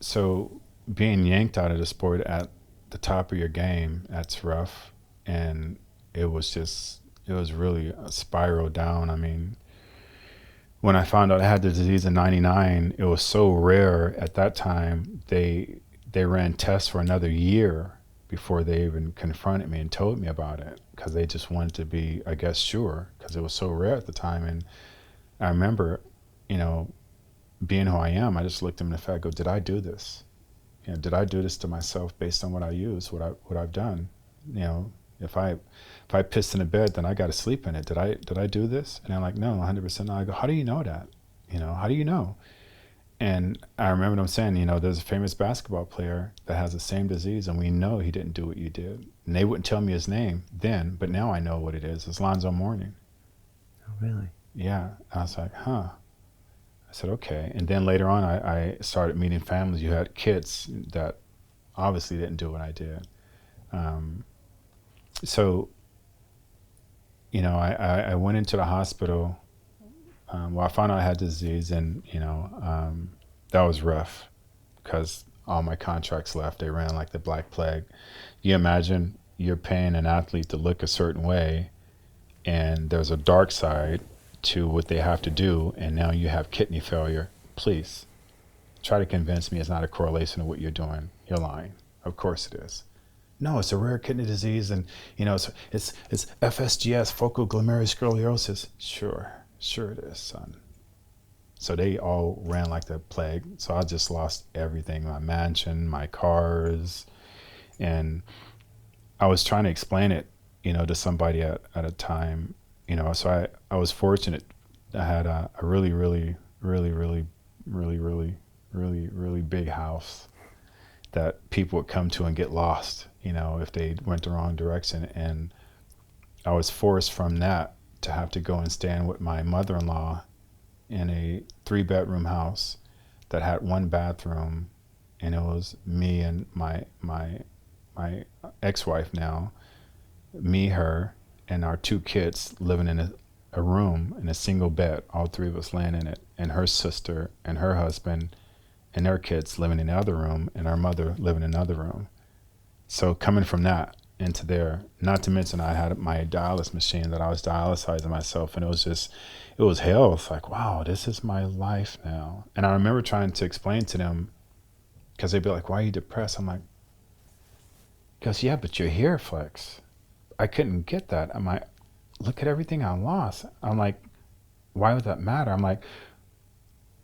So being yanked out of the sport at the top of your game, that's rough. And it was really a spiral down. I mean, when I found out I had the disease in '99, it was so rare at that time. They ran tests for another year before they even confronted me and told me about it because they just wanted to be, I guess, sure because it was so rare at the time. And I remember, you know, being who I am, I just looked them in the face. I go, did I do this? You know, did I do this to myself based on what I use, what I've done? You know, if I pissed in a bed, then I got to sleep in it. Did I do this? And I'm like, no, 100%. No. I go, how do you know that? You know, how do you know? And I remember them saying, you know, there's a famous basketball player that has the same disease, and we know he didn't do what you did. And they wouldn't tell me his name then, but now I know what it is. It's Lonzo Mourning. Oh, really? Yeah. I was like, huh. I said, okay. And then later on, I started meeting families. You had kids that obviously didn't do what I did. Um, so, you know, I went into the hospital. Well, I found out I had disease, and, you know, that was rough because all my contracts left. They ran like the Black Plague. You imagine you're paying an athlete to look a certain way, and there's a dark side to what they have to do, and now you have kidney failure. Please try to convince me it's not a correlation of what you're doing. You're lying. Of course it is. No, it's a rare kidney disease, and you know it's FSGS, focal glomerulosclerosis. Sure it is, son. So they all ran like the plague. So I just lost everything: my mansion, my cars, and I was trying to explain it, you know, to somebody at a time, you know. So I was fortunate. I had a really big house that people would come to and get lost, you know, if they went the wrong direction. And I was forced from that to have to go and stand with my mother-in-law in a 3-bedroom house that had 1 bathroom, and it was me and my ex-wife now, me, her, and our 2 kids living in a room in a single bed, all 3 of us laying in it, and her sister and her husband and their kids living in the other room, and our mother living in another room. So coming from that into there, not to mention I had my dialysis machine that I was dialysizing myself, and it was hell. It's like, wow, this is my life now. And I remember trying to explain to them, because they'd be like, why are you depressed? I'm like, because yeah, but you're here, Flex. I couldn't get that. I'm like, look at everything I lost. I'm like, why would that matter? I'm like,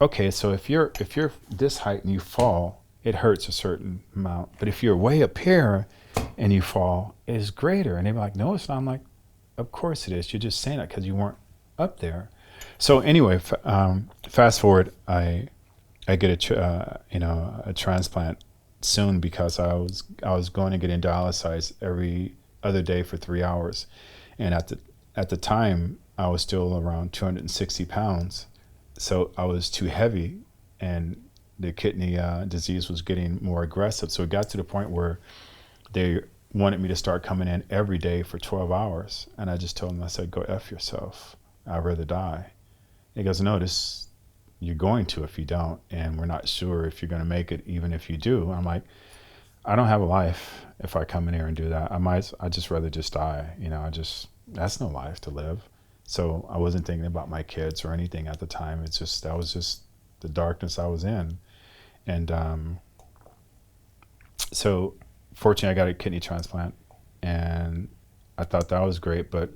okay, so if you're this height and you fall, it hurts a certain amount. But if you're way up here and you fall, it is greater. And they're like, no, it's not. I'm like, of course it is. You're just saying that because you weren't up there. So anyway, fast forward, I get you know, a transplant soon because I was going and getting dialyzed every other day for 3 hours, and at the time I was still around 260 pounds, so I was too heavy, and the kidney disease was getting more aggressive. So it got to the point where they wanted me to start coming in every day for 12 hours, and I just told them, I said, go F yourself. I'd rather die. He goes, no, this you're going to if you don't, and we're not sure if you're going to make it even if you do. I'm like, I don't have a life if I come in here and do that. I just rather just die. You know, that's no life to live. So I wasn't thinking about my kids or anything at the time. That was just the darkness I was in. And so fortunately I got a kidney transplant, and I thought that was great. But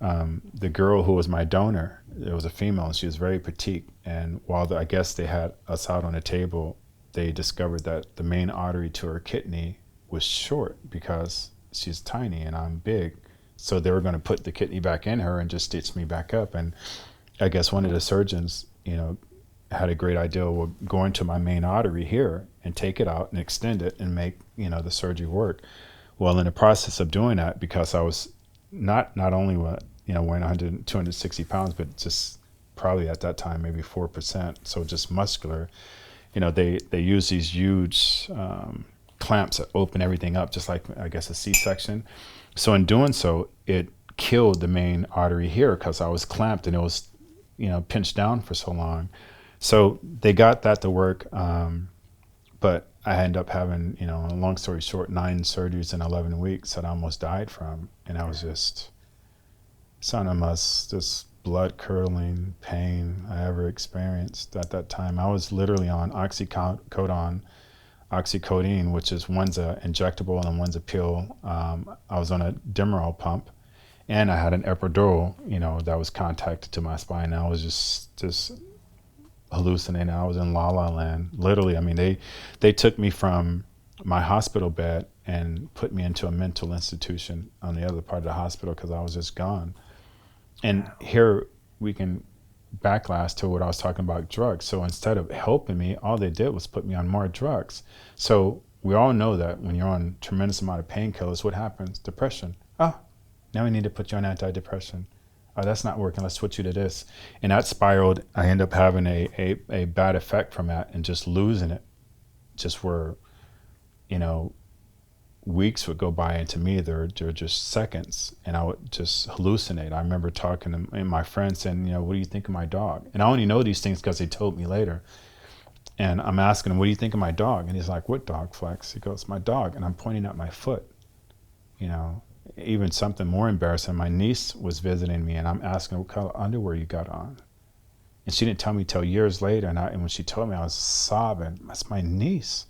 the girl who was my donor, it was a female, and she was very petite. And while I guess they had us out on a table, they discovered that the main artery to her kidney was short because she's tiny and I'm big. So they were going to put the kidney back in her and just stitch me back up. And I guess one of the surgeons, you know, had a great idea of going to my main artery here and take it out and extend it and make, you know, the surgery work. Well, in the process of doing that, because I was not only you know, weighing 260 pounds, but just probably at that time maybe 4%, so just muscular. You know, they use these huge clamps that open everything up, just like I guess a C-section. So in doing so, it killed the main artery here because I was clamped and it was, you know, pinched down for so long. So they got that to work But I ended up having, long story short, 9 surgeries in 11 weeks that I almost died from. And I was just some of the most just blood curdling pain I ever experienced at that time. I was literally on oxycodone, which is one's a injectable and one's a pill. I was on a Demerol pump, and I had an epidural, that was contacted to my spine. I was just hallucinating. I was in la la land, literally. I mean, they took me from my hospital bed and put me into a mental institution on the other part of the hospital because I was just gone. And here we can backlash to what I was talking about, drugs. So instead of helping me, all they did was put me on more drugs. So we all know that when you're on a tremendous amount of painkillers, what happens? Depression. Oh, now we need to put you on antidepressant. Oh, that's not working. Let's switch you to this. And that spiraled. I ended up having a bad effect from that and just losing it. Just where, weeks would go by, and to me they're just seconds, and I would just hallucinate. I remember talking to my friends saying, what do you think of my dog? And I only know these things because they told me later. And I'm asking him, what do you think of my dog? And he's like, what dog, Flex? He goes, my dog. And I'm pointing at my foot. Even something more embarrassing, my niece was visiting me, and I'm asking her, what color underwear you got on? And she didn't tell me till years later, and when she told me, I was sobbing. That's my niece.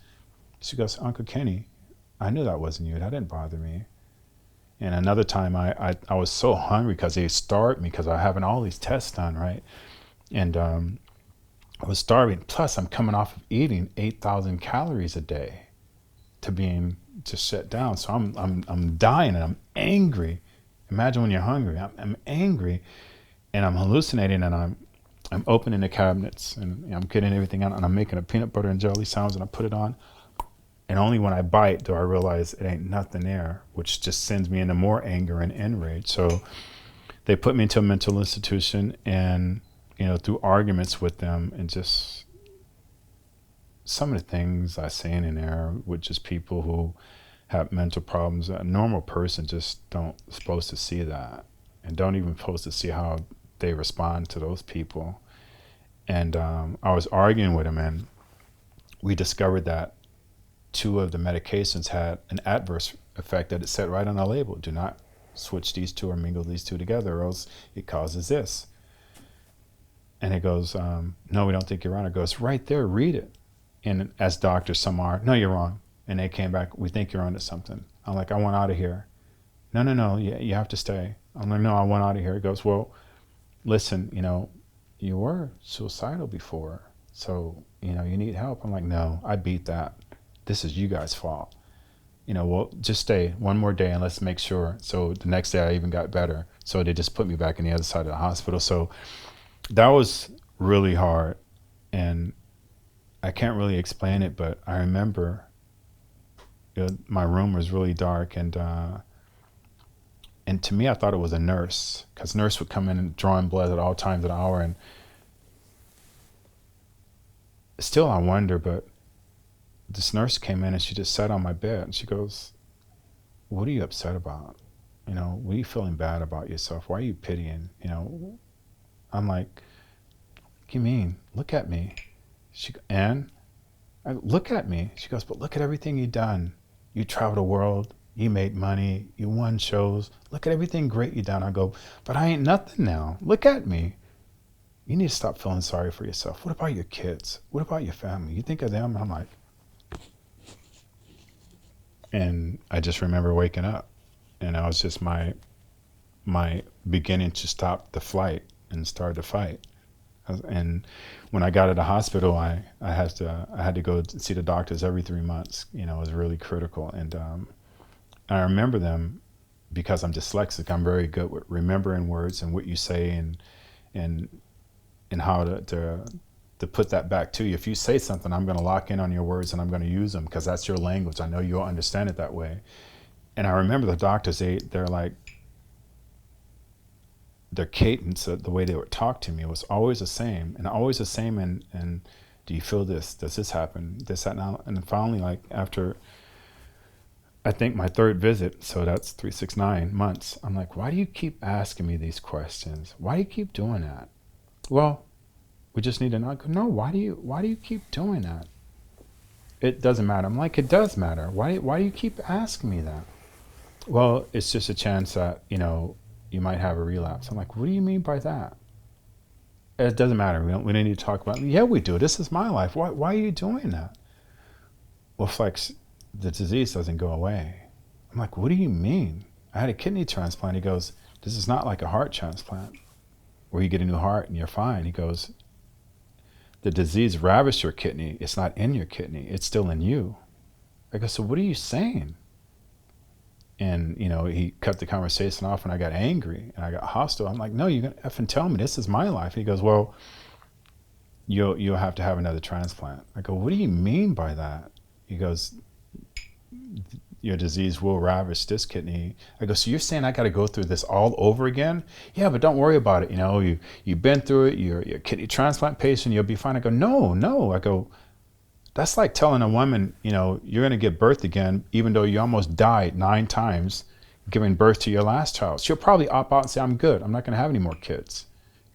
She goes, Uncle Kenny, I knew that wasn't you. That didn't bother me. And another time I was so hungry because they starved me because I was having all these tests done, right? And I was starving. Plus, I'm coming off of eating 8,000 calories a day to being just shut down. So I'm dying and I'm angry. Imagine when you're hungry. I'm angry and I'm hallucinating, and I'm opening the cabinets and I'm getting everything out, and I'm making a peanut butter and jelly sandwich, and I put it on. And only when I bite do I realize it ain't nothing there, which just sends me into more anger and enrage. So they put me into a mental institution, and, through arguments with them and just some of the things I seen in there with just people who have mental problems, a normal person just don't supposed to see that, and don't even supposed to see how they respond to those people. And I was arguing with them, and we discovered that 2 of the medications had an adverse effect that it said right on the label. Do not switch these 2 or mingle these 2 together, or else it causes this. And it goes, no, we don't think you're on. It goes, right there, read it. And as doctors, some are, no, you're wrong. And they came back, we think you're onto something. I'm like, I want out of here. No, you have to stay. I'm like, no, I want out of here. It goes, well, listen, you were suicidal before, so, you need help. I'm like, no, I beat that. This is you guys' fault. Well, just stay one more day and let's make sure. So the next day I even got better. So they just put me back in the other side of the hospital. So that was really hard. And I can't really explain it, but I remember my room was really dark. And to me, I thought it was a nurse, because nurse would come in and drawing blood at all times of the hour. And still I wonder, but this nurse came in and she just sat on my bed and she goes, what are you upset about? What are you feeling bad about yourself? Why are you pitying? I'm like, what do you mean? Look at me. Look at me. She goes, but look at everything you've done. You traveled the world. You made money. You won shows. Look at everything great you've done. I go, but I ain't nothing now. Look at me. You need to stop feeling sorry for yourself. What about your kids? What about your family? You think of them? I'm like, and I just remember waking up, and I was just my beginning to stop the flight and start the fight. And when I got to the hospital, I had to go see the doctors every 3 months. It was really critical. And I remember them because I'm dyslexic. I'm very good with remembering words and what you say and how to put that back to you. If you say something, I'm going to lock in on your words and I'm going to use them because that's your language. I know you'll understand it that way. And I remember the doctors, they're like, their cadence, the way they would talk to me was always the same, and always the same. And do you feel this? Does this happen? This, that, now? And finally, like after, I think my 3rd visit, so that's 3, 6, 9 months. I'm like, why do you keep asking me these questions? Why do you keep doing that? Well, we just need to know. No, why do you keep doing that? it doesn't matter. I'm like, it does matter. Why do you keep asking me that? Well, it's just a chance that, you know, you might have a relapse. I'm like, what do you mean by that? It doesn't matter. We don't need to talk about it. Yeah, we do. This is my life. Why are you doing that? Well, Flex, the disease doesn't go away. I'm like, what do you mean? I had a kidney transplant. He goes, this is not like a heart transplant where you get a new heart and you're fine. He goes, the disease ravished your kidney. It's not in your kidney. It's still in you. I go, so what are you saying? And, you know, he cut the conversation off and I got angry and I got hostile. I'm like, no, you're going to effing tell me this is my life. He goes, well, you'll have to have another transplant. I go, what do you mean by that? He goes, your disease will ravish this kidney. I go, so you're saying I got to go through this all over again? Yeah, but don't worry about it. You know, you've been through it. You're a kidney transplant patient. You'll be fine. I go, no. I go, that's like telling a woman, you know, you're going to give birth again, even though you almost died 9 times giving birth to your last child. She'll probably opt out and say, I'm good. I'm not going to have any more kids.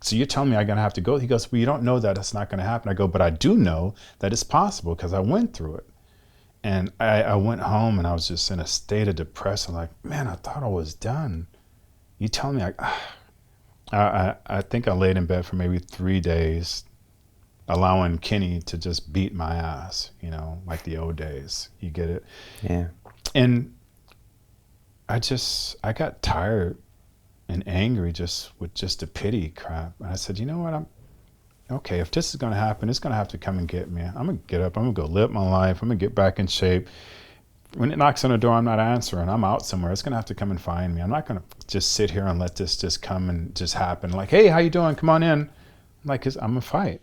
So you're telling me I'm going to have to go? He goes, well, you don't know that it's not going to happen. I go, but I do know that it's possible because I went through it. And I went home and I was just in a state of depression. Like, man, I thought I was done. You telling me, I think I laid in bed for maybe 3 days, allowing Kenny to just beat my ass, you know, like the old days. You get it? Yeah. And I got tired and angry just with just the pity crap. And I said, you know what? Okay, if this is going to happen, it's going to have to come and get me. I'm going to get up. I'm going to go live my life. I'm going to get back in shape. When it knocks on the door, I'm not answering. I'm out somewhere. It's going to have to come and find me. I'm not going to just sit here and let this just come and just happen. Like, hey, how you doing? Come on in. I'm like, I'm going to fight.